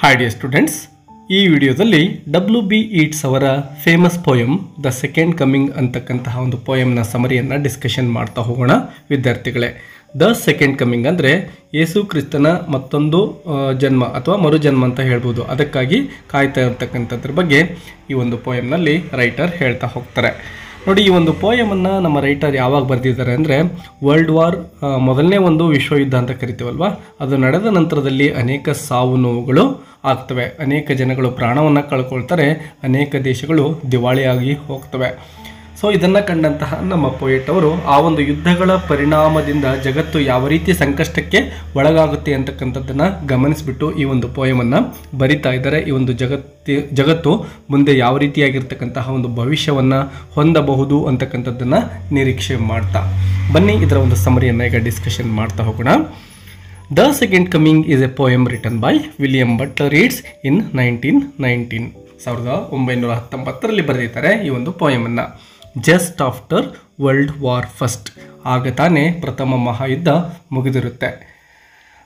Hi dear students, ಈ ವಿಡಿಯೋದಲ್ಲಿ WB Yeats ಅವರ famous poem the second coming ಅಂತಕ್ಕಂತಹ ಒಂದು ಪೋಯಮ್ನ ಸಮರಿಯನ್ನು ಡಿಸ್ಕಷನ್ ಮಾಡ್ತಾ ಹೋಗೋಣ ವಿದ್ಯಾರ್ಥಿಗಳೇ. ದ ಸೆಕೆಂಡ್ ಕಮಿಂಗ್ ಅಂದರೆ ಯೇಸು ಕ್ರಿಸ್ತನ ಮತ್ತೊಂದು ಜನ್ಮ ಅಥವಾ ಮರುಜನ್ಮ ಅಂತ ಹೇಳ್ಬೋದು. ಅದಕ್ಕಾಗಿ ಕಾಯ್ತಾ ಇರ್ತಕ್ಕಂಥದ್ರ ಬಗ್ಗೆ ಈ ಒಂದು ಪೋಯಮ್ನಲ್ಲಿ ರೈಟರ್ ಹೇಳ್ತಾ ಹೋಗ್ತಾರೆ. ನೋಡಿ, ಈ ಒಂದು ಪೋಯಮನ್ನು ನಮ್ಮ ರೈಟರ್ ಯಾವಾಗ ಬರೆದಿದ್ದಾರೆ ಅಂದರೆ ವರ್ಲ್ಡ್ ವಾರ್ ಮೊದಲನೇ ಒಂದು ವಿಶ್ವಯುದ್ಧ ಅಂತ ಕರಿತೀವಲ್ವ, ಅದು ನಡೆದ ನಂತರದಲ್ಲಿ ಅನೇಕ ಸಾವು ನೋವುಗಳು ಆಗ್ತವೆ, ಅನೇಕ ಜನಗಳು ಪ್ರಾಣವನ್ನು ಕಳ್ಕೊಳ್ತಾರೆ, ಅನೇಕ ದೇಶಗಳು ದಿವಾಳಿಯಾಗಿ ಹೋಗ್ತವೆ. ಸೊ ಇದನ್ನು ಕಂಡಂತಹ ನಮ್ಮ ಪೋಯೆಟ್ ಅವರು ಆ ಒಂದು ಯುದ್ಧಗಳ ಪರಿಣಾಮದಿಂದ ಜಗತ್ತು ಯಾವ ರೀತಿ ಸಂಕಷ್ಟಕ್ಕೆ ಒಳಗಾಗುತ್ತೆ ಅಂತಕ್ಕಂಥದ್ದನ್ನು ಗಮನಿಸಿಬಿಟ್ಟು ಈ ಒಂದು ಪೋಯಮನ್ನು ಬರಿತಾ ಇದ್ದಾರೆ. ಈ ಒಂದು ಜಗತ್ತು ಮುಂದೆ ಯಾವ ರೀತಿಯಾಗಿರ್ತಕ್ಕಂತಹ ಒಂದು ಭವಿಷ್ಯವನ್ನು ಹೊಂದಬಹುದು ಅಂತಕ್ಕಂಥದ್ದನ್ನು ನಿರೀಕ್ಷೆ ಮಾಡ್ತಾ ಬನ್ನಿ ಇದರ ಒಂದು ಸಮರಿಯನ್ನು ಈಗ ಡಿಸ್ಕಷನ್ ಮಾಡ್ತಾ ಹೋಗೋಣ. The second coming is a poem written by William Butler Yeats in 1919. 1919ರಲ್ಲಿ ಬರೆದಿದ್ದಾರೆ ಈ ಒಂದು ಪೋಯಮನ್ನು. Just after world war first, ಆಗ ತಾನೇ ಪ್ರಥಮ ಮಹಾಯುದ್ಧ ಮುಗಿದಿರುತ್ತೆ.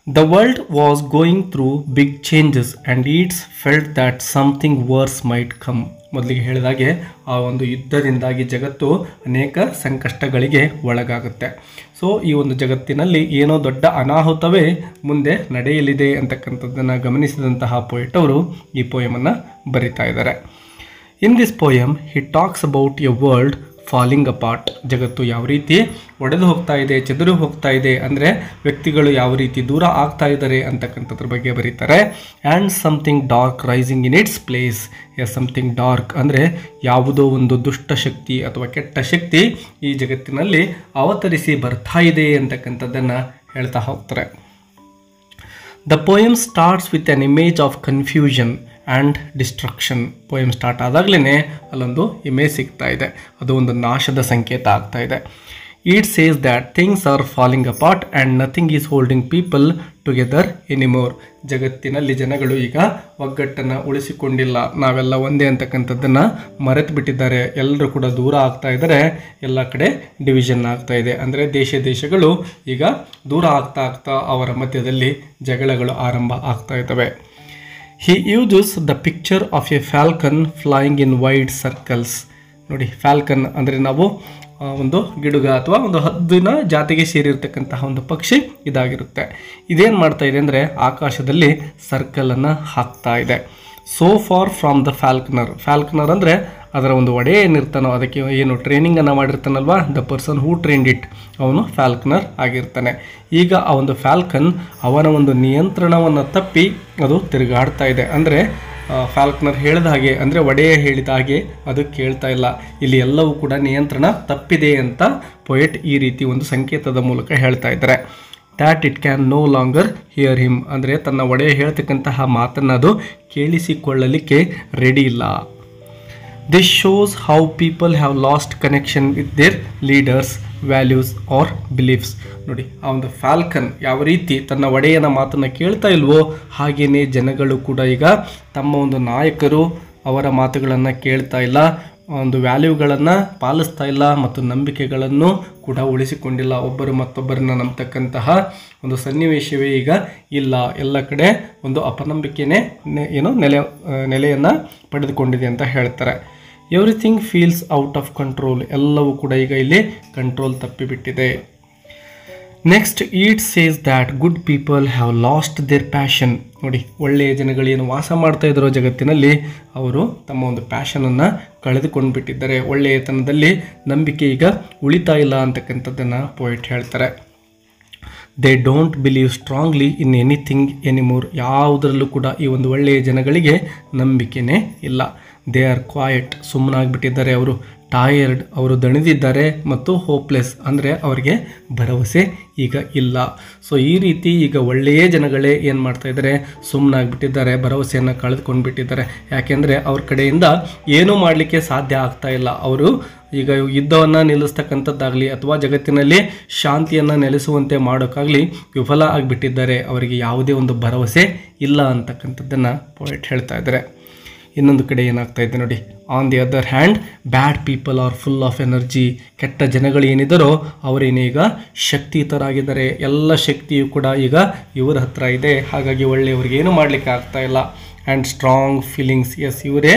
The world was going through big changes and Yeats felt that something worse might come. ಮೊದಲಿಗೆ ಹೇಳಿದಾಗೆ ಆ ಒಂದು ಯುದ್ಧದಿಂದಾಗಿ ಜಗತ್ತು ಅನೇಕ ಸಂಕಷ್ಟಗಳಿಗೆ ಒಳಗಾಗುತ್ತೆ. ಸೊ ಈ ಒಂದು ಜಗತ್ತಿನಲ್ಲಿ ಏನೋ ದೊಡ್ಡ ಅನಾಹುತವೇ ಮುಂದೆ ನಡೆಯಲಿದೆ ಅಂತಕ್ಕಂಥದ್ದನ್ನು ಗಮನಿಸಿದಂತಹ ಪೋಯೆಟ್ ಅವರು ಈ ಪೋಯಮನ್ನು ಬರಿತಾ ಇದ್ದಾರೆ. In this poem he talks about A world falling apart. ಜಗತ್ತು ಯಾವ ರೀತಿ ಒಡೆದು ಹೋಗ್ತಾ ಇದೆ, ಚೆದರು ಹೋಗ್ತಾ ಇದೆ, ಅಂದರೆ ವ್ಯಕ್ತಿಗಳು ಯಾವ ರೀತಿ ದೂರ ಆಗ್ತಾ ಇದ್ದಾರೆ ಅಂತಕ್ಕಂಥದ್ರ ಬಗ್ಗೆ ಬರೀತಾರೆ. And something dark rising in its place. Something dark ಅಂದರೆ ಯಾವುದೋ ಒಂದು ದುಷ್ಟ ಶಕ್ತಿ ಅಥವಾ ಕೆಟ್ಟ ಶಕ್ತಿ ಈ ಜಗತ್ತಿನಲ್ಲಿ ಅವತರಿಸಿ ಬರ್ತಾ ಇದೆ ಅಂತಕ್ಕಂಥದ್ದನ್ನು ಹೇಳ್ತಾ ಹೋಗ್ತಾರೆ. The poem starts with an image of confusion and destruction. Poem start ಆದಾಗಲೇ ಅಲ್ಲೊಂದು ಇಮೇಜ್ ಸಿಗ್ತಾ ಇದೆ, ಅದು ಒಂದು ನಾಶದ ಸಂಕೇತ ಆಗ್ತಾ ಇದೆ. It says that things are falling apart and nothing is holding people together anymore. ಜಗತ್ತಿನಲ್ಲಿ ಜನಗಳು ಈಗ ಒಗ್ಗಟ್ಟನ್ನು ಉಳಿಸಿಕೊಂಡಿಲ್ಲ, ನಾವೆಲ್ಲ ಒಂದೇ ಅಂತಕ್ಕಂಥದ್ದನ್ನು ಮರೆತು ಬಿಟ್ಟಿದ್ದಾರೆ, ಎಲ್ಲರೂ ಕೂಡ ದೂರ ಆಗ್ತಾ ಇದ್ದಾರೆ, ಎಲ್ಲ ಕಡೆ ಡಿವಿಷನ್ ಆಗ್ತಾ ಇದೆ. ಅಂದರೆ ದೇಶಗಳು ಈಗ ದೂರ ಆಗ್ತಾ ಅವರ ಮಧ್ಯದಲ್ಲಿ ಜಗಳಗಳು ಆರಂಭ ಆಗ್ತಾ ಇದ್ದಾವೆ. He uses the picture of a falcon flying in wide circles. ನೋಡಿ, ಫ್ಯಾಲ್ಕನ್ ಅಂದರೆ ನಾವು ಒಂದು ಗಿಡುಗ ಅಥವಾ ಒಂದು ಹದ್ದಿನ ಜಾತಿಗೆ ಸೇರಿರ್ತಕ್ಕಂತಹ ಒಂದು ಪಕ್ಷಿ ಇದಾಗಿರುತ್ತೆ. ಇದೇನು ಮಾಡ್ತಾ ಇದೆ ಅಂದರೆ ಆಕಾಶದಲ್ಲಿ ಸರ್ಕಲನ್ನು ಹಾಕ್ತಾ ಇದೆ. So far from the falconer ಅಂದರೆ ಅದರ ಒಂದು ಒಡೆ ಏನಿರ್ತಾನೋ, ಅದಕ್ಕೆ ಏನು ಟ್ರೈನಿಂಗನ್ನು ಮಾಡಿರ್ತಾನಲ್ವ, the person who trained it, ಅವನು ಫ್ಯಾಲ್ಕನರ್ ಆಗಿರ್ತಾನೆ. ಈಗ ಆ ಒಂದು ಫ್ಯಾಲ್ಕನ್ ಅವನ ಒಂದು ನಿಯಂತ್ರಣವನ್ನು ತಪ್ಪಿ ಅದು ತಿರುಗಾಡ್ತಾ ಇದೆ. ಅಂದರೆ ಫ್ಯಾಲ್ಕನರ್ ಹೇಳಿದ ಹಾಗೆ, ಅಂದರೆ ಒಡೆಯ ಹೇಳಿದ ಹಾಗೆ ಅದು ಕೇಳ್ತಾ ಇಲ್ಲ. ಇಲ್ಲಿ ಎಲ್ಲವೂ ಕೂಡ ನಿಯಂತ್ರಣ ತಪ್ಪಿದೆ ಅಂತ ಪೊಯೆಟ್ ಈ ರೀತಿ ಒಂದು ಸಂಕೇತದ ಮೂಲಕ ಹೇಳ್ತಾ ಇದ್ದಾರೆ. That it can no longer hear him, ಅಂದರೆ ತನ್ನ ಒಡೆಯ ಹೇಳ್ತಕ್ಕಂತಹ ಮಾತನ್ನು ಅದು ಕೇಳಿಸಿಕೊಳ್ಳಲಿಕ್ಕೆ ರೆಡಿ ಇಲ್ಲ. This shows how people have lost connection with their leaders, values or beliefs. ನೋಡಿ, ಆ ಒಂದು ಫ್ಯಾಲ್ಕನ್ ಯಾವ ರೀತಿ ತನ್ನ ಒಡೆಯನ ಮಾತನ್ನು ಕೇಳ್ತಾ ಇಲ್ವೋ, ಹಾಗೆಯೇ ಜನಗಳು ಕೂಡ ಈಗ ತಮ್ಮ ಒಂದು ನಾಯಕರು ಅವರ ಮಾತುಗಳನ್ನು ಕೇಳ್ತಾ ಇಲ್ಲ, ಒಂದು ವ್ಯಾಲ್ಯೂಗಳನ್ನು ಪಾಲಿಸ್ತಾ ಇಲ್ಲ ಮತ್ತು ನಂಬಿಕೆಗಳನ್ನು ಕೂಡ ಉಳಿಸಿಕೊಂಡಿಲ್ಲ. ಒಬ್ಬರು ಮತ್ತೊಬ್ಬರನ್ನ ನಂಬತಕ್ಕಂತಹ ಒಂದು ಸನ್ನಿವೇಶವೇ ಈಗ ಇಲ್ಲ. ಎಲ್ಲ ಕಡೆ ಒಂದು ಅಪನಂಬಿಕೆನೇ ನೆಲೆಯನ್ನು ಪಡೆದುಕೊಂಡಿದೆ ಅಂತ ಹೇಳ್ತಾರೆ. Everything feels out of control. ಎಲ್ಲವೂ ಕೂಡ ಈಗ ಇಲ್ಲಿ ಕಂಟ್ರೋಲ್ ತಪ್ಪಿಬಿಟ್ಟಿದೆ. Next Yeats says that good people have lost their passion. ನೋಡಿ, ಒಳ್ಳೆಯ ಜನಗಳೇನು ವಾಸ ಮಾಡ್ತಾ ಇದ್ರೋ ಜಗತ್ತಿನಲ್ಲಿ ಅವರು ತಮ್ಮ ಒಂದು ಪ್ಯಾಷನನ್ನು ಕಳೆದುಕೊಂಡು ಬಿಟ್ಟಿದ್ದಾರೆ. ಒಳ್ಳೆಯತನದಲ್ಲಿ ನಂಬಿಕೆ ಈಗ ಉಳಿತಾ ಇಲ್ಲ ಅಂತಕ್ಕಂಥದ್ದನ್ನು ಪೋಯೆಟ್ ಹೇಳ್ತಾರೆ. They don't believe strongly in anything anymore. ಯಾವುದರಲ್ಲೂ ಕೂಡ ಈ ಒಂದು ಒಳ್ಳೆಯ ಜನಗಳಿಗೆ ನಂಬಿಕೆನೇ ಇಲ್ಲ. ದೇ ಆರ್ ಕ್ವಾಯಟ್, ಸುಮ್ಮನಾಗಿಬಿಟ್ಟಿದ್ದಾರೆ ಅವರು. ಟಯರ್ಡ್, ಅವರು ದಣಿದಿದ್ದಾರೆ. ಮತ್ತು ಹೋಪ್ಲೆಸ್, ಅಂದರೆ ಅವರಿಗೆ ಭರವಸೆ ಈಗ ಇಲ್ಲ. ಸೊ ಈ ರೀತಿ ಈಗ ಒಳ್ಳೆಯ ಜನಗಳೇ ಏನು ಮಾಡ್ತಾ ಇದ್ದಾರೆ, ಸುಮ್ಮನಾಗಿಬಿಟ್ಟಿದ್ದಾರೆ, ಭರವಸೆಯನ್ನು ಕಳೆದುಕೊಂಡು ಬಿಟ್ಟಿದ್ದಾರೆ. ಯಾಕೆಂದರೆ ಅವ್ರ ಕಡೆಯಿಂದ ಏನೂ ಮಾಡಲಿಕ್ಕೆ ಸಾಧ್ಯ ಆಗ್ತಾ ಇಲ್ಲ. ಅವರು ಈಗ ಯುದ್ಧವನ್ನು ನಿಲ್ಲಿಸ್ತಕ್ಕಂಥದ್ದಾಗಲಿ ಅಥವಾ ಜಗತ್ತಿನಲ್ಲಿ ಶಾಂತಿಯನ್ನು ನೆಲೆಸುವಂತೆ ಮಾಡೋಕ್ಕಾಗಲಿ ವಿಫಲ ಆಗಿಬಿಟ್ಟಿದ್ದಾರೆ. ಅವರಿಗೆ ಯಾವುದೇ ಒಂದು ಭರವಸೆ ಇಲ್ಲ ಅಂತಕ್ಕಂಥದ್ದನ್ನು ಪೋಯೆಟ್ ಹೇಳ್ತಾ ಇದ್ದಾರೆ. ಇನ್ನೊಂದು ಕಡೆ ಏನಾಗ್ತಾ ಇದೆ ನೋಡಿ, on the other hand bad people are full of energy. ಕೆಟ್ಟ ಜನಗಳು ಏನಿದ್ದಾರೋ ಅವರೇನೀಗ ಶಕ್ತಿಯುತರಾಗಿದ್ದಾರೆ, ಎಲ್ಲ ಶಕ್ತಿಯು ಕೂಡ ಈಗ ಇವರ ಹತ್ರ ಇದೆ, ಹಾಗಾಗಿ ಒಳ್ಳೆಯವ್ರಿಗೆ ಏನು ಮಾಡಲಿಕ್ಕೆ ಆಗ್ತಾ ಇಲ್ಲ. ಆ್ಯಂಡ್ ಸ್ಟ್ರಾಂಗ್ ಫೀಲಿಂಗ್ಸ್, ಎಸ್ ಇವರೇ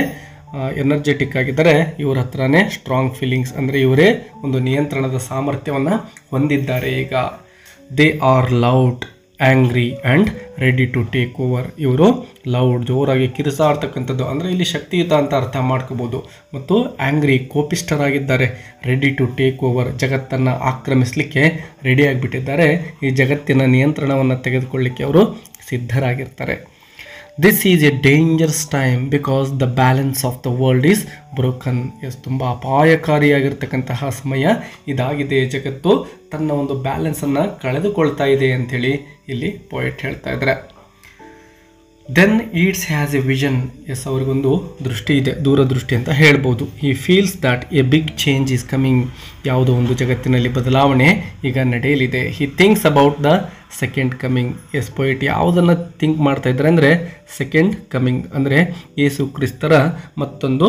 ಎನರ್ಜೆಟಿಕ್ ಆಗಿದ್ದಾರೆ, ಇವರ ಹತ್ರನೇ ಸ್ಟ್ರಾಂಗ್ ಫೀಲಿಂಗ್ಸ್ ಅಂದರೆ ಇವರೇ ಒಂದು ನಿಯಂತ್ರಣದ ಸಾಮರ್ಥ್ಯವನ್ನು ಹೊಂದಿದ್ದಾರೆ. ಈಗ they are loud, angry and ready to take over. ಇವರು ಲೌಡ್ ಜೋರಾಗಿ ಕಿರಿಸಾಡ್ತಕ್ಕಂಥದ್ದು ಅಂದರೆ ಇಲ್ಲಿ ಶಕ್ತಿಯುತ ಅಂತ ಅರ್ಥ ಮಾಡ್ಕೋಬೋದು. ಮತ್ತು ಆ್ಯಂಗ್ರಿ ಕೋಪಿಷ್ಠರಾಗಿದ್ದಾರೆ, ರೆಡಿ ಟು ಟೇಕ್ ಓವರ್ ಜಗತ್ತನ್ನು ಆಕ್ರಮಿಸಲಿಕ್ಕೆ ರೆಡಿ ಆಗಿಬಿಟ್ಟಿದ್ದಾರೆ, ಈ ಜಗತ್ತಿನ ನಿಯಂತ್ರಣವನ್ನು ತೆಗೆದುಕೊಳ್ಳಿಕ್ಕೆ ಅವರು ಸಿದ್ಧರಾಗಿರ್ತಾರೆ. This is a dangerous time because the balance of the world is broken. Yes ತುಂಬ ಅಪಾಯಕಾರಿಯಾಗಿರ್ತಕ್ಕಂತಹ ಸಮಯ ಇದಾಗಿದೆ, ಜಗತ್ತು ತನ್ನ ಒಂದು ಬ್ಯಾಲೆನ್ಸನ್ನು ಕಳೆದುಕೊಳ್ತಾ ಇದೆ ಅಂಥೇಳಿ ಇಲ್ಲಿ ಪೋಯೆಟ್ ಹೇಳ್ತಾ ಇದ್ದಾರೆ. Then it's has a vision, yes ಅವ್ರಿಗೊಂದು ದೃಷ್ಟಿ ಇದೆ, ದೂರದೃಷ್ಟಿ ಅಂತ ಹೇಳ್ಬೋದು. He feels that a big change is coming, ಯಾವುದೋ ಒಂದು ಜಗತ್ತಿನಲ್ಲಿ ಬದಲಾವಣೆ ಈಗ ನಡೆಯಲಿದೆ. He thinks about the second coming. Yes poet ಯಾವುದನ್ನು ಥಿಂಕ್ ಮಾಡ್ತಾ ಇದ್ದಾರೆ ಅಂದರೆ ಸೆಕೆಂಡ್ ಕಮಿಂಗ್ ಅಂದರೆ ಯೇಸು ಕ್ರಿಸ್ತರ ಮತ್ತೊಂದು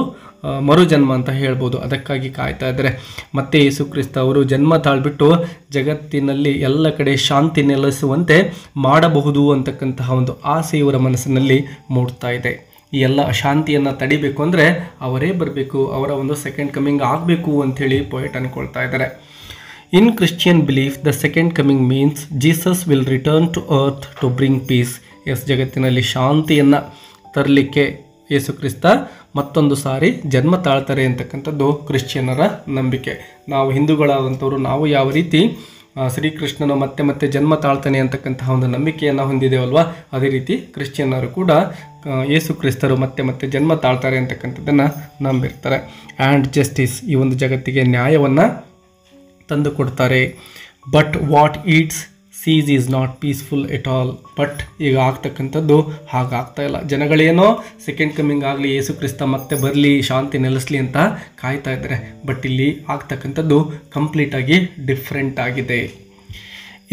ಮರುಜನ್ಮ ಅಂತ ಹೇಳ್ಬೋದು, ಅದಕ್ಕಾಗಿ ಕಾಯ್ತಾ ಇದ್ದಾರೆ. ಮತ್ತೆ ಯೇಸು ಕ್ರಿಸ್ತ ಅವರು ಜನ್ಮ ತಾಳ್ಬಿಟ್ಟು ಜಗತ್ತಿನಲ್ಲಿ ಎಲ್ಲ ಕಡೆ ಶಾಂತಿ ನೆಲೆಸುವಂತೆ ಮಾಡಬಹುದು ಅಂತಕ್ಕಂತಹ ಒಂದು ಆಸೆ ಇವರ ಮನಸ್ಸಿನಲ್ಲಿ ಮೂಡ್ತಾ ಇದೆ. ಈ ಎಲ್ಲ ಅಶಾಂತಿಯನ್ನು ತಡಿಬೇಕು ಅಂದರೆ ಅವರೇ ಬರಬೇಕು, ಅವರ ಒಂದು ಸೆಕೆಂಡ್ ಕಮಿಂಗ್ ಆಗಬೇಕು ಅಂಥೇಳಿ ಪೊಯೆಟ್ ಅಂದ್ಕೊಳ್ತಾ ಇದ್ದಾರೆ. In Christian belief, the second coming means Jesus will return to earth to bring peace. Yes ಜಗತ್ತಿನಲ್ಲಿ ಶಾಂತಿಯನ್ನು ತರಲಿಕ್ಕೆ ಯೇಸು ಕ್ರಿಸ್ತ ಮತ್ತೊಂದು ಸಾರಿ ಜನ್ಮ ತಾಳ್ತಾರೆ ಅಂತಕ್ಕಂಥದ್ದು ಕ್ರಿಶ್ಚಿಯನ್ನರ ನಂಬಿಕೆ. ನಾವು ಹಿಂದೂಗಳಾದಂಥವ್ರು ನಾವು ಯಾವ ರೀತಿ ಶ್ರೀಕೃಷ್ಣನು ಮತ್ತೆ ಮತ್ತೆ ಜನ್ಮ ತಾಳ್ತಾನೆ ಅಂತಕ್ಕಂತಹ ಒಂದು ನಂಬಿಕೆಯನ್ನು ಹೊಂದಿದ್ದೇವಲ್ವ, ಅದೇ ರೀತಿ ಕ್ರಿಶ್ಚಿಯನ್ನರು ಕೂಡ ಯೇಸು ಕ್ರಿಸ್ತರು ಮತ್ತೆ ಮತ್ತೆ ಜನ್ಮ ತಾಳ್ತಾರೆ ಅಂತಕ್ಕಂಥದ್ದನ್ನು ನಂಬಿರ್ತಾರೆ. ಆ್ಯಂಡ್ ಜಸ್ಟಿಸ್, ಈ ಒಂದು ಜಗತ್ತಿಗೆ ನ್ಯಾಯವನ್ನು ತಂದು ಕೊಡ್ತಾರೆ. But what it's sees is not peaceful at all. But ಈಗ ಆಗ್ತಕ್ಕಂಥದ್ದು ಹಾಗಾಗ್ತಾ ಇಲ್ಲ. ಜನಗಳೇನೋ ಸೆಕೆಂಡ್ ಕಮಿಂಗ್ ಆಗಲಿ, ಯೇಸು ಕ್ರಿಸ್ತ ಮತ್ತೆ ಬರಲಿ, ಶಾಂತಿ ನೆಲೆಸಲಿ ಅಂತ ಕಾಯ್ತಾ ಇದ್ದಾರೆ. ಬಟ್ ಇಲ್ಲಿ ಆಗ್ತಕ್ಕಂಥದ್ದು ಕಂಪ್ಲೀಟಾಗಿ ಡಿಫ್ರೆಂಟ್ ಆಗಿದೆ.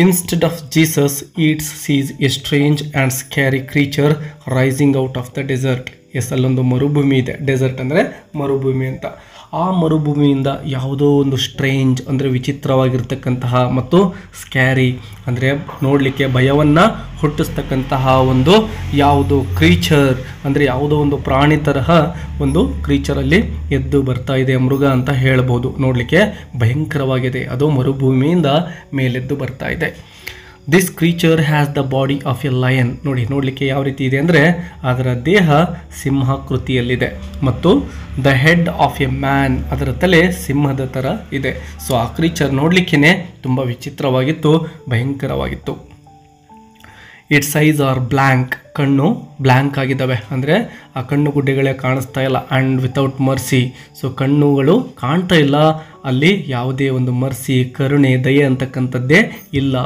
Instead of Jesus it's sees a strange and scary creature rising out of the desert. Yes ಅಲ್ಲೊಂದು ಮರುಭೂಮಿ ಇದೆ, ಡೆಸರ್ಟ್ ಅಂದರೆ ಮರುಭೂಮಿ ಅಂತ. ಆ ಮರುಭೂಮಿಯಿಂದ ಯಾವುದೋ ಒಂದು ಸ್ಟ್ರೇಂಜ್ ಅಂದರೆ ವಿಚಿತ್ರವಾಗಿರ್ತಕ್ಕಂತಹ ಮತ್ತು ಸ್ಕ್ಯಾರಿ ಅಂದರೆ ನೋಡಲಿಕ್ಕೆ ಭಯವನ್ನು ಹುಟ್ಟಿಸ್ತಕ್ಕಂತಹ ಒಂದು ಯಾವುದೋ ಕ್ರೀಚರ್ ಅಂದರೆ ಯಾವುದೋ ಒಂದು ಪ್ರಾಣಿ ತರಹ ಒಂದು ಕ್ರೀಚರಲ್ಲಿ ಎದ್ದು ಬರ್ತಾ ಇದೆ, ಮೃಗ ಅಂತ ಹೇಳ್ಬೋದು. ನೋಡಲಿಕ್ಕೆ ಭಯಂಕರವಾಗಿದೆ, ಅದು ಮರುಭೂಮಿಯಿಂದ ಮೇಲೆದ್ದು ಬರ್ತಾ ಇದೆ. This creature has the body of A lion. ನೋಡಲಿಕ್ಕೆ ಯಾವ ರೀತಿ ಇದೆ ಅಂದರೆ ಅದರ ದೇಹ ಸಿಂಹಾಕೃತಿಯಲ್ಲಿದೆ ಮತ್ತು the head of A man, ಅದರ ತಲೆ ಸಿಂಹದ ಥರ ಇದೆ. ಸೊ ಆ ಕ್ರೀಚರ್ ನೋಡಲಿಕ್ಕೇ ತುಂಬ ವಿಚಿತ್ರವಾಗಿತ್ತು, ಭಯಂಕರವಾಗಿತ್ತು. ಇಟ್ಸ್ ಐಸ್ ಆರ್ ಬ್ಲ್ಯಾಂಕ್, ಕಣ್ಣು ಬ್ಲ್ಯಾಂಕ್ ಆಗಿದ್ದಾವೆ ಅಂದರೆ ಆ ಕಣ್ಣು ಗುಡ್ಡೆಗಳೇ ಕಾಣಿಸ್ತಾ ಇಲ್ಲ. ಆ್ಯಂಡ್ ವಿತೌಟ್ ಮರ್ಸಿ, ಸೊ ಕಣ್ಣುಗಳು ಕಾಣ್ತಾ ಇಲ್ಲ, ಅಲ್ಲಿ ಯಾವುದೇ ಒಂದು ಮರ್ಸಿ ಕರುಣೆ ದಯೆ ಅಂತಕ್ಕಂಥದ್ದೇ ಇಲ್ಲ.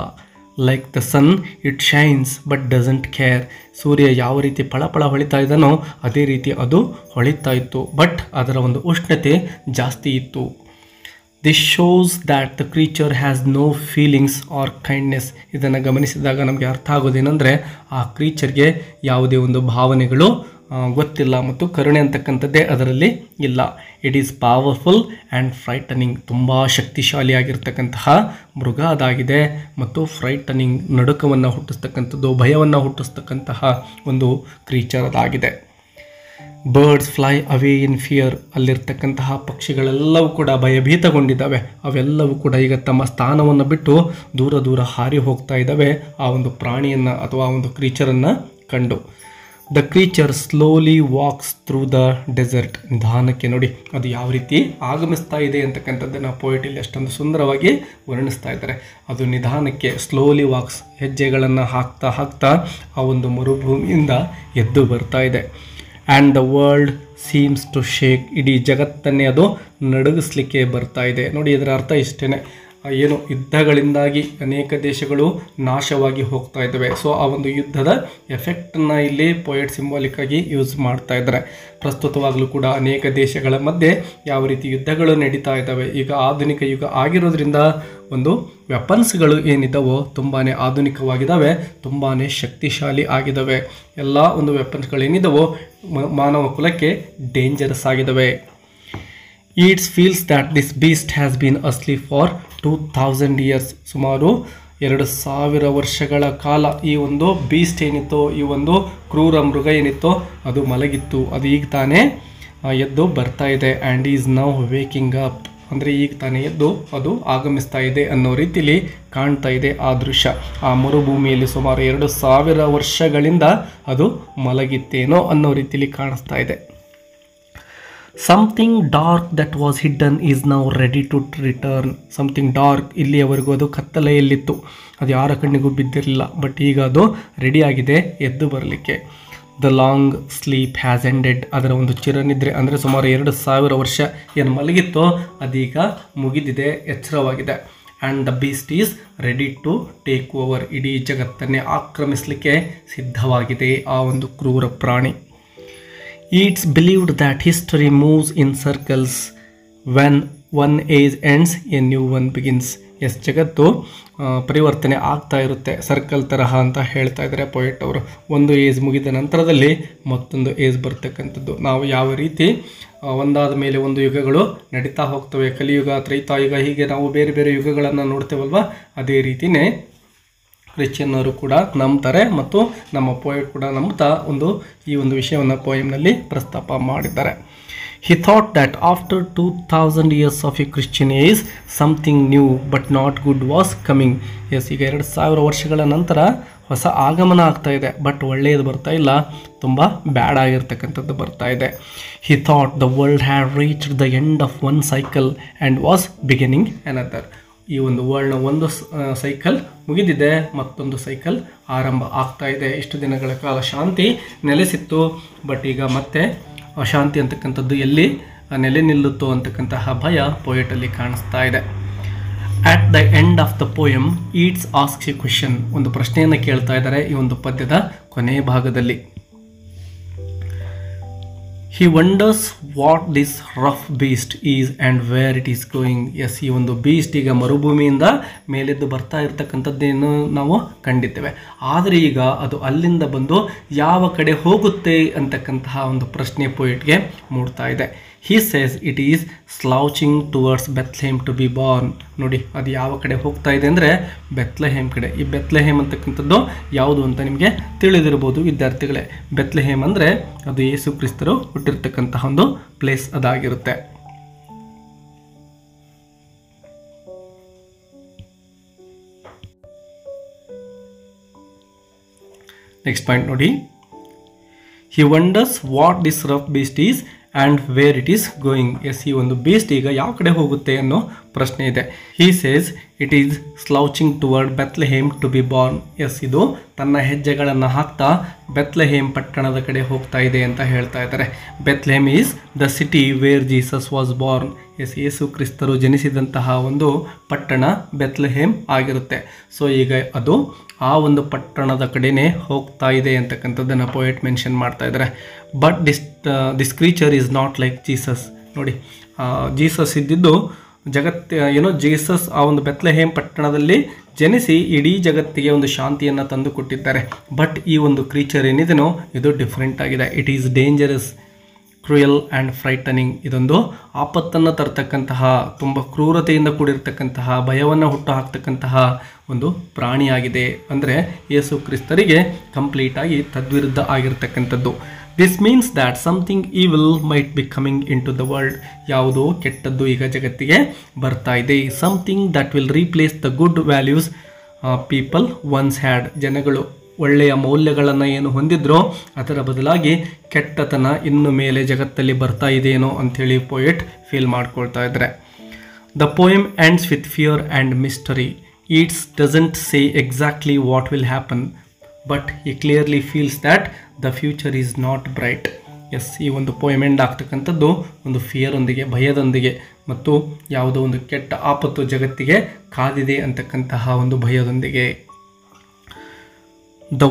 Like the sun it shines but doesn't care. ಸೂರ್ಯ ಯಾವ ರೀತಿ ಫಳಫಳ ಹೊಳಿತಾ ಇದ್ದಾನೋ ಅದೇ ರೀತಿ ಅದು ಹೊಳಿತಾ ಇತ್ತು, ಬಟ್ ಅದರ ಒಂದು ಉಷ್ಣತೆ ಜಾಸ್ತಿ ಇತ್ತು. This shows that the creature has no feelings or kindness. ಇದನ್ನು ಗಮನಿಸಿದಾಗ ನಮಗೆ ಅರ್ಥ ಆಗೋದೇನೆಂದರೆ ಆ ಕ್ರೀಚರ್ಗೆ ಯಾವುದೇ ಒಂದು ಭಾವನೆಗಳು ಗೊತ್ತಿಲ್ಲ ಮತ್ತು ಕರುಣೆ ಅಂತಕ್ಕಂಥದ್ದೇ ಅದರಲ್ಲಿ ಇಲ್ಲ. It is powerful and frightening. ತುಂಬ ಶಕ್ತಿಶಾಲಿಯಾಗಿರ್ತಕ್ಕಂತಹ ಮೃಗ ಅದಾಗಿದೆ ಮತ್ತು ಫ್ರೈಟನಿಂಗ್, ನಡುಕವನ್ನು ಹುಟ್ಟಿಸ್ತಕ್ಕಂಥದ್ದು, ಭಯವನ್ನು ಹುಟ್ಟಿಸ್ತಕ್ಕಂತಹ ಒಂದು ಕ್ರೀಚರ್ ಅದಾಗಿದೆ. ಬರ್ಡ್ಸ್ ಫ್ಲೈ ಅವೇ ಇನ್ ಫಿಯರ್. ಅಲ್ಲಿರ್ತಕ್ಕಂತಹ ಪಕ್ಷಿಗಳೆಲ್ಲವೂ ಕೂಡ ಭಯಭೀತಗೊಂಡಿದ್ದಾವೆ. ಅವೆಲ್ಲವೂ ಕೂಡ ಈಗ ತಮ್ಮ ಸ್ಥಾನವನ್ನು ಬಿಟ್ಟು ದೂರ ದೂರ ಹಾರಿ ಹೋಗ್ತಾ ಇದ್ದಾವೆ ಆ ಒಂದು ಪ್ರಾಣಿಯನ್ನು ಅಥವಾ ಒಂದು ಕ್ರೀಚರನ್ನು ಕಂಡು. The creature slowly walks through the desert. ನಿಧಾನಕ್ಕೆ ನೋಡಿ ಅದು ಯಾವ ರೀತಿ ಆಗಮಿಸ್ತಾ ಇದೆ ಅಂತಕ್ಕಂಥದ್ದನ್ನು ಪೋಯೆಟ್ ಇಲ್ಲಿ ಅಷ್ಟೊಂದು ಸುಂದರವಾಗಿ ವರ್ಣಿಸ್ತಾ ಇದ್ದಾರೆ. ಅದು ನಿಧಾನಕ್ಕೆ ಸ್ಲೋಲಿ ವಾಕ್ಸ್, ಹೆಜ್ಜೆಗಳನ್ನು ಹಾಕ್ತಾ ಹಾಕ್ತಾ ಆ ಒಂದು ಮರುಭೂಮಿಯಿಂದ ಎದ್ದು ಬರ್ತಾ ಇದೆ. And the world seems to shake. ಇಡೀ ಜಗತ್ತನ್ನೇ ಅದು ನಡುಗಿಸ್ಲಿಕ್ಕೆ ಬರ್ತಾ ಇದೆ. ನೋಡಿ ಇದರ ಅರ್ಥ ಇಷ್ಟೇ, ಏನು ಯುದ್ಧಗಳಿಂದಾಗಿ ಅನೇಕ ದೇಶಗಳು ನಾಶವಾಗಿ ಹೋಗ್ತಾ ಇದ್ದಾವೆ. ಸೊ ಆ ಒಂದು ಯುದ್ಧದ ಎಫೆಕ್ಟನ್ನು ಇಲ್ಲಿ ಪೋಯೆಟ್ ಸಿಂಬಾಲಿಕ್ ಆಗಿ ಯೂಸ್ ಮಾಡ್ತಾ ಇದ್ದಾರೆ. ಪ್ರಸ್ತುತವಾಗಲೂ ಕೂಡ ಅನೇಕ ದೇಶಗಳ ಮಧ್ಯೆ ಯಾವ ರೀತಿ ಯುದ್ಧಗಳು ನಡೀತಾ ಇದ್ದಾವೆ. ಈಗ ಆಧುನಿಕ ಯುಗ ಆಗಿರೋದ್ರಿಂದ ಒಂದು ವೆಪನ್ಸ್ಗಳು ಏನಿದ್ದಾವೋ ತುಂಬಾ ಆಧುನಿಕವಾಗಿದ್ದಾವೆ, ತುಂಬಾ ಶಕ್ತಿಶಾಲಿ ಆಗಿದ್ದಾವೆ. ಎಲ್ಲ ಒಂದು ವೆಪನ್ಸ್ಗಳೇನಿದ್ದಾವೋ ಮಾನವ ಕುಲಕ್ಕೆ ಡೇಂಜರಸ್ ಆಗಿದ್ದಾವೆ. Eats feels that this beast has been asleep for 2000 years. ಸುಮಾರು 2000 ವರ್ಷಗಳ ಕಾಲ ಈ ಒಂದು ಬೀಸ್ಟ್ ಏನಿತ್ತೋ, ಈ ಒಂದು ಕ್ರೂರ ಮೃಗ ಏನಿತ್ತೋ ಅದು ಮಲಗಿತ್ತು. ಅದು ಈಗ ತಾನೇ ಎದ್ದು ಬರ್ತಾ ಇದೆ. And is now waking up, ಅಂದರೆ ಈಗ ತಾನೇ ಎದ್ದು ಅದು ಆಗಮಿಸ್ತಾ ಇದೆ ಅನ್ನೋ ರೀತಿಲಿ ಕಾಣ್ತಾ ಇದೆ ಆ ದೃಶ್ಯ. ಆ ಮರುಭೂಮಿಯಲ್ಲಿ ಸುಮಾರು 2000 ವರ್ಷಗಳಿಂದ ಅದು ಮಲಗಿತ್ತೇನೋ ಅನ್ನೋ ರೀತಿಲಿ ಕಾಣಿಸ್ತಾ ಇದೆ. Something dark that was hidden is now ready to return. Something dark, ಇಲ್ಲಿಯವರೆಗೂ ಅದು ಕತ್ತಲೆಯಲ್ಲಿತ್ತು, ಅದು ಯಾರ ಕಣ್ಣಿಗೂ ಬಿದ್ದಿರಲಿಲ್ಲ. ಬಟ್ ಈಗ ಅದು ರೆಡಿಯಾಗಿದೆ ಎದ್ದು ಬರಲಿಕ್ಕೆ. The long sleep has ended. ಅದರ ಒಂದು ಚಿರನಿದ್ರೆ ಅಂದರೆ ಸುಮಾರು 2000 ವರ್ಷ ಏನು ಮಲಗಿತ್ತೋ ಅದೀಗ ಮುಗಿದಿದೆ, ಎಚ್ಚರವಾಗಿದೆ. And the beast is ready to take over. ಇಡೀ ಜಗತ್ತನ್ನೇ ಆಕ್ರಮಿಸಲಿಕ್ಕೆ ಸಿದ್ಧವಾಗಿದೆ ಆ ಒಂದು ಕ್ರೂರ ಪ್ರಾಣಿ. It's believed that history moves in circles. When one age ends, a new one begins. Yes, ಜಗತ್ತು ಪರಿವರ್ತನೆ ಆಗ್ತಾ ಇರುತ್ತೆ, ಸರ್ಕಲ್ ತರಹ ಅಂತ ಹೇಳ್ತಾ ಇದ್ದಾರೆ ಪೊಯೆಟ್ ಅವರು. ಒಂದು ಏಜ್ ಮುಗಿದ ನಂತರದಲ್ಲಿ ಮತ್ತೊಂದು ಏಜ್ ಬರ್ತಕ್ಕಂಥದ್ದು. ನಾವು ಯಾವ ರೀತಿ ಒಂದಾದ ಮೇಲೆ ಒಂದು ಯುಗಗಳು ನಡೀತಾ ಹೋಗ್ತವೆ, ಕಲಿಯುಗ, ತ್ರೈತಾಯುಗ, ಹೀಗೆ ನಾವು ಬೇರೆ ಬೇರೆ ಯುಗಗಳನ್ನು ನೋಡ್ತೇವಲ್ವ, ಅದೇ ರೀತಿಯೇ ಕ್ರಿಶ್ಚಿಯನ್ನರು ಕೂಡ ನಂಬ್ತಾರೆ ಮತ್ತು ನಮ್ಮ ಪೋಯೆಟ್ ಕೂಡ ನಂಬ್ತಾ ಈ ಒಂದು ವಿಷಯವನ್ನು ಪೋಯಮ್ನಲ್ಲಿ ಪ್ರಸ್ತಾಪ ಮಾಡಿದ್ದಾರೆ. He thought that after 2000 years of a Christian age, something new but not good was coming. Yes, ಈಗ 2000 ವರ್ಷಗಳ ನಂತರ ಹೊಸ ಆಗಮನ ಆಗ್ತಾ ಇದೆ, ಬಟ್ ಒಳ್ಳೆಯದು ಬರ್ತಾ ಇಲ್ಲ, ತುಂಬ ಬ್ಯಾಡ್ ಆಗಿರ್ತಕ್ಕಂಥದ್ದು ಬರ್ತಾ ಇದೆ. He thought the world had reached the end of one cycle and was beginning another. ಈ ಒಂದು ವರ್ಲ್ಡ್ನ ಒಂದು ಸೈಕಲ್ ಮುಗಿದಿದೆ, ಮತ್ತೊಂದು ಸೈಕಲ್ ಆರಂಭ ಆಗ್ತಾ ಇದೆ. ಇಷ್ಟು ದಿನಗಳ ಕಾಲ ಶಾಂತಿ ನೆಲೆಸಿತ್ತು, ಬಟ್ ಈಗ ಮತ್ತೆ ಅಶಾಂತಿ ಅಂತಕ್ಕಂಥದ್ದು ಎಲ್ಲಿ ನೆಲೆ ನಿಲ್ಲುತ್ತೋ ಅಂತಕ್ಕಂತಹ ಭಯ ಪೋಯೆಟಲ್ಲಿ ಕಾಣಿಸ್ತಾ ಇದೆ. At the end of the poem it's asks a question. ಒಂದು ಪ್ರಶ್ನೆಯನ್ನು ಕೇಳ್ತಾ ಇದ್ದಾರೆ ಈ ಒಂದು ಪದ್ಯದ ಕೊನೆಯ ಭಾಗದಲ್ಲಿ. He wonders what this rough beast is and where it is going. Yes, ಈ ಒಂದು ಬೀಸ್ಟ್ ಈಗ ಮರುಭೂಮಿಯಿಂದ ಮೇಲೆದ್ದು ಬರ್ತಾ ಇರ್ತಕ್ಕಂಥದ್ದೇನು ನಾವು ಕಂಡಿದ್ದೇವೆ. ಆದರೆ ಈಗ ಅದು ಅಲ್ಲಿಂದ ಬಂದು ಯಾವ ಕಡೆ ಹೋಗುತ್ತೆ ಅಂತಕ್ಕಂತಹ ಒಂದು ಪ್ರಶ್ನೆ ಪೋಯೆಟ್ಗೆ ಮೂಡ್ತಾ ಇದೆ. He says it is slouching towards Bethlehem to be born. ನೋಡಿ, ಅದು ಯಾವ ಕಡೆ ಹೋಗ್ತಾ ಇದೆ ಅಂದರೆ ಬೆತ್ಲೆಹೇಮ್ ಕಡೆ. ಈ ಬೆತ್ಲೆಹೇಮ್ ಅಂತಕ್ಕಂಥದ್ದು ಯಾವುದು ಅಂತ ನಿಮಗೆ ತಿಳಿದಿರ್ಬೋದು ವಿದ್ಯಾರ್ಥಿಗಳೇ. ಬೆತ್ಲೆಹೇಮ್ ಅಂದರೆ ಅದು ಯೇಸು ಕ್ರಿಸ್ತರು ಹುಟ್ಟಿರ್ತಕ್ಕಂತಹ ಒಂದು ಪ್ಲೇಸ್ ಅದಾಗಿರುತ್ತೆ. ನೆಕ್ಸ್ಟ್ ಪಾಯಿಂಟ್ ನೋಡಿ. He wonders what this rough beast is and where it is going. Yes, ಈ ಒಂದು ಬೀಸ್ಟ್ ಈಗ ಯಾವ ಕಡೆ ಹೋಗುತ್ತೆ ಅನ್ನೋ ಪ್ರಶ್ನೆ ಇದೆ. He says it is slouching toward Bethlehem to be born. Yes, ಇದು ತನ್ನ ಹೆಜ್ಜೆಗಳನ್ನು ಹಾಕ್ತಾ ಬೆತ್ಲೆಹೇಮ್ ಪಟ್ಟಣದ ಕಡೆ ಹೋಗ್ತಾ ಇದೆ ಅಂತ ಹೇಳ್ತಾ ಇದ್ದಾರೆ. Bethlehem is the city where Jesus was born. Yes, ಯೇಸು ಕ್ರಿಸ್ತರು ಜನಿಸಿದಂತಹ ಒಂದು ಪಟ್ಟಣ ಬೆತ್ಲೆಹೇಮ್ ಆಗಿರುತ್ತೆ. ಸೊ ಈಗ ಅದು ಆ ಒಂದು ಪಟ್ಟಣದ ಕಡೆನೇ ಹೋಗ್ತಾ ಇದೆ ಅಂತಕ್ಕಂಥದ್ದನ್ನು ಪೋಯೆಟ್ ಮೆನ್ಷನ್ ಮಾಡ್ತಾ ಇದ್ದಾರೆ. But this creature is not like Jesus. ನೋಡಿ, ಜೀಸಸ್ ಇದ್ದಿದ್ದು ಜೀಸಸ್ ಆ ಒಂದು ಬೆತ್ಲೆಹೇಮ್ ಪಟ್ಟಣದಲ್ಲಿ ಜನಿಸಿ ಇಡೀ ಜಗತ್ತಿಗೆ ಒಂದು ಶಾಂತಿಯನ್ನು ತಂದು ಕೊಟ್ಟಿದ್ದಾರೆ. ಬಟ್ ಈ ಒಂದು ಕ್ರೀಚರ್ ಏನಿದೆನೋ ಇದು ಡಿಫ್ರೆಂಟ್ ಆಗಿದೆ. It is dangerous, cruel and frightening. ಇದೊಂದು ಆಪತ್ತನ್ನು ತರ್ತಕ್ಕಂತಹ, ತುಂಬ ಕ್ರೂರತೆಯಿಂದ ಕೂಡಿರ್ತಕ್ಕಂತಹ, ಭಯವನ್ನು ಹುಟ್ಟು ಹಾಕ್ತಕ್ಕಂತಹ ಒಂದು ಪ್ರಾಣಿಯಾಗಿದೆ. ಅಂದರೆ ಯೇಸು ಕ್ರಿಸ್ತರಿಗೆ ಕಂಪ್ಲೀಟಾಗಿ ತದ್ವಿರುದ್ಧ ಆಗಿರ್ತಕ್ಕಂಥದ್ದು. This means that something evil might be coming in to the world. ಯಾವುದೋ ಕೆಟ್ಟದ್ದು ಈಗ ಜಗತ್ತಿಗೆ ಬರ್ತಾ ಇದೆ. Something that will replace the good values people once had. ಜನಗಳು ಒಳ್ಳೆಯ ಮೌಲ್ಯಗಳನ್ನು ಏನು ಹೊಂದಿದ್ರೋ ಅದರ ಬದಲಾಗಿ ಕೆಟ್ಟತನ ಇನ್ನು ಮೇಲೆ ಜಗತ್ತಲ್ಲಿ ಬರ್ತಾ ಇದೆಯೇನೋ ಅಂಥೇಳಿ ಪೋಯೆಟ್ ಫೀಲ್ ಮಾಡ್ಕೊಳ್ತಾ ಇದ್ದಾರೆ. The poem ends with fear and mystery. It's doesn't say exactly what will happen, but he clearly feels that the future is not bright. Yes, ಈ ಒಂದು ಪೋಯಮ್ ಎಂಡ್ ಆಗ್ತಕ್ಕಂಥದ್ದು ಒಂದು ಫಿಯರೊಂದಿಗೆ, ಭಯದೊಂದಿಗೆ, ಮತ್ತು ಯಾವುದೋ ಒಂದು ಕೆಟ್ಟ ಆಪತ್ತು ಜಗತ್ತಿಗೆ ಕಾದಿದೆ ಅಂತಕ್ಕಂತಹ ಒಂದು ಭಯದೊಂದಿಗೆ. The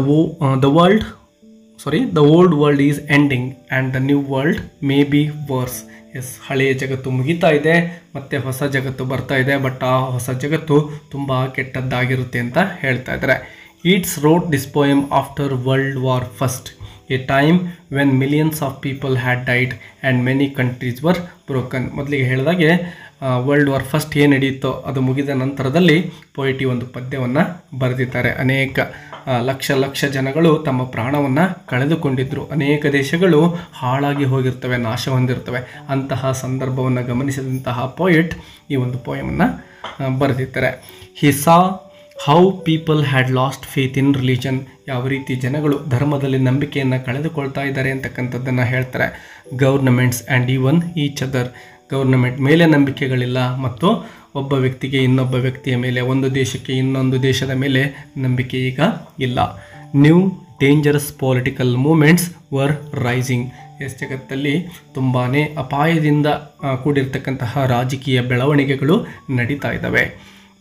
old world is ending and the new world may be worse. Yes, ಹಳೆಯ ಜಗತ್ತು ಮುಗಿತಾ ಇದೆ ಮತ್ತು ಹೊಸ ಜಗತ್ತು ಬರ್ತಾ ಇದೆ, ಬಟ್ ಆ ಹೊಸ ಜಗತ್ತು ತುಂಬ ಕೆಟ್ಟದ್ದಾಗಿರುತ್ತೆ ಅಂತ ಹೇಳ್ತಾ ಇದ್ದಾರೆ. Eats wrote this poem after world war first, A time when millions of people had died and many countries var broken. ಮೊದಲಿಗೆ ಹೇಳಿದಾಗೆ ವರ್ಲ್ಡ್ ವಾರ್ ಫಸ್ಟ್ ಏನು ನಡೆಯುತ್ತೋ ಅದು ಮುಗಿದ ನಂತರದಲ್ಲಿ ಪೊಯಿಟಿ ಒಂದು ಪದ್ಯವನ್ನು ಬರೆದಿದ್ದಾರೆ. ಅನೇಕ ಲಕ್ಷ ಜನಗಳು ತಮ್ಮ ಪ್ರಾಣವನ್ನು ಕಳೆದುಕೊಂಡಿದ್ದರು, ಅನೇಕ ದೇಶಗಳು ಹಾಳಾಗಿ ಹೋಗಿರ್ತವೆ, ನಾಶ ಹೊಂದಿರ್ತವೆ. ಅಂತಹ ಸಂದರ್ಭವನ್ನು ಗಮನಿಸಿದಂತಹ ಪೊಯಿಟ್ ಈ ಒಂದು ಪೋಯಮನ್ನು ಬರೆದಿದ್ದಾರೆ. He saw how people had lost faith in religion, ಯಾವ ರೀತಿ ಜನಗಳು ಧರ್ಮದಲ್ಲಿ ನಂಬಿಕೆಯನ್ನು ಕಳೆದುಕೊಳ್ತಾ ಇದ್ದಾರೆ ಅಂತಕ್ಕಂಥದ್ದನ್ನು ಹೇಳ್ತಾರೆ. Governments and even each other, government ಮೇಲೆ ನಂಬಿಕೆಗಳಿಲ್ಲ ಮತ್ತು ಒಬ್ಬ ವ್ಯಕ್ತಿಗೆ ಇನ್ನೊಬ್ಬ ವ್ಯಕ್ತಿಯ ಮೇಲೆ, ಒಂದು ದೇಶಕ್ಕೆ ಇನ್ನೊಂದು ದೇಶದ ಮೇಲೆ ನಂಬಿಕೆ ಈಗ ಇಲ್ಲ. New dangerous political movements were rising. Yes, ಜಗತ್ತಲ್ಲಿ ತುಂಬಾ ಅಪಾಯದಿಂದ ಕೂಡಿರ್ತಕ್ಕಂತಹ ರಾಜಕೀಯ ಬೆಳವಣಿಗೆಗಳು ನಡೀತಾ ಇದ್ದಾವೆ.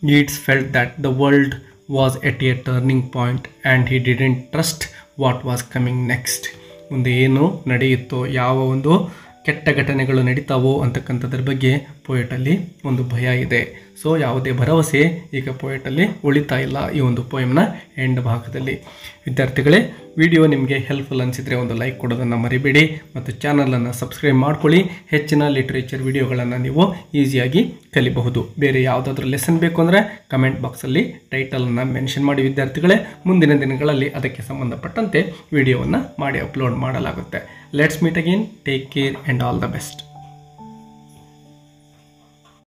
Yeats felt that the world was at a turning point and he didn't trust what was coming next. ಮುಂದೆ ಏನು ನಡೆಯುತ್ತೋ, ಯಾವ ಒಂದು ಕೆಟ್ಟ ಘಟನೆಗಳು ನಡೀತಾವೋ ಅಂತಕ್ಕಂಥದ್ರ ಬಗ್ಗೆ ಪೊಯೆಟಲ್ಲಿ ಒಂದು ಭಯ ಇದೆ. ಸೊ ಯಾವುದೇ ಭರವಸೆ ಈಗ ಪೊಯೆಟಲ್ಲಿ ಉಳಿತಾ ಇಲ್ಲ ಈ ಒಂದು ಪೋಯಮ್ನ ಎಂಡ್ ಭಾಗದಲ್ಲಿ. ವಿದ್ಯಾರ್ಥಿಗಳೇ, ವಿಡಿಯೋ ನಿಮಗೆ ಹೆಲ್ಪ್ಫುಲ್ ಅನಿಸಿದರೆ ಒಂದು ಲೈಕ್ ಕೊಡೋದನ್ನು ಮರಿಬೇಡಿ ಮತ್ತು ಚಾನಲನ್ನು ಸಬ್ಸ್ಕ್ರೈಬ್ ಮಾಡ್ಕೊಳ್ಳಿ. ಹೆಚ್ಚಿನ ಲಿಟ್ರೇಚರ್ ವಿಡಿಯೋಗಳನ್ನು ನೀವು ಈಸಿಯಾಗಿ ಕಲಿಬಹುದು. ಬೇರೆ ಯಾವುದಾದ್ರೂ ಲೆಸನ್ ಬೇಕು ಅಂದರೆ ಕಮೆಂಟ್ ಬಾಕ್ಸಲ್ಲಿ ಟೈಟಲನ್ನು ಮೆನ್ಷನ್ ಮಾಡಿ ವಿದ್ಯಾರ್ಥಿಗಳೇ. ಮುಂದಿನ ದಿನಗಳಲ್ಲಿ ಅದಕ್ಕೆ ಸಂಬಂಧಪಟ್ಟಂತೆ ವಿಡಿಯೋವನ್ನು ಮಾಡಿ ಅಪ್ಲೋಡ್ ಮಾಡಲಾಗುತ್ತೆ. Let's meet again. Take care and all the best.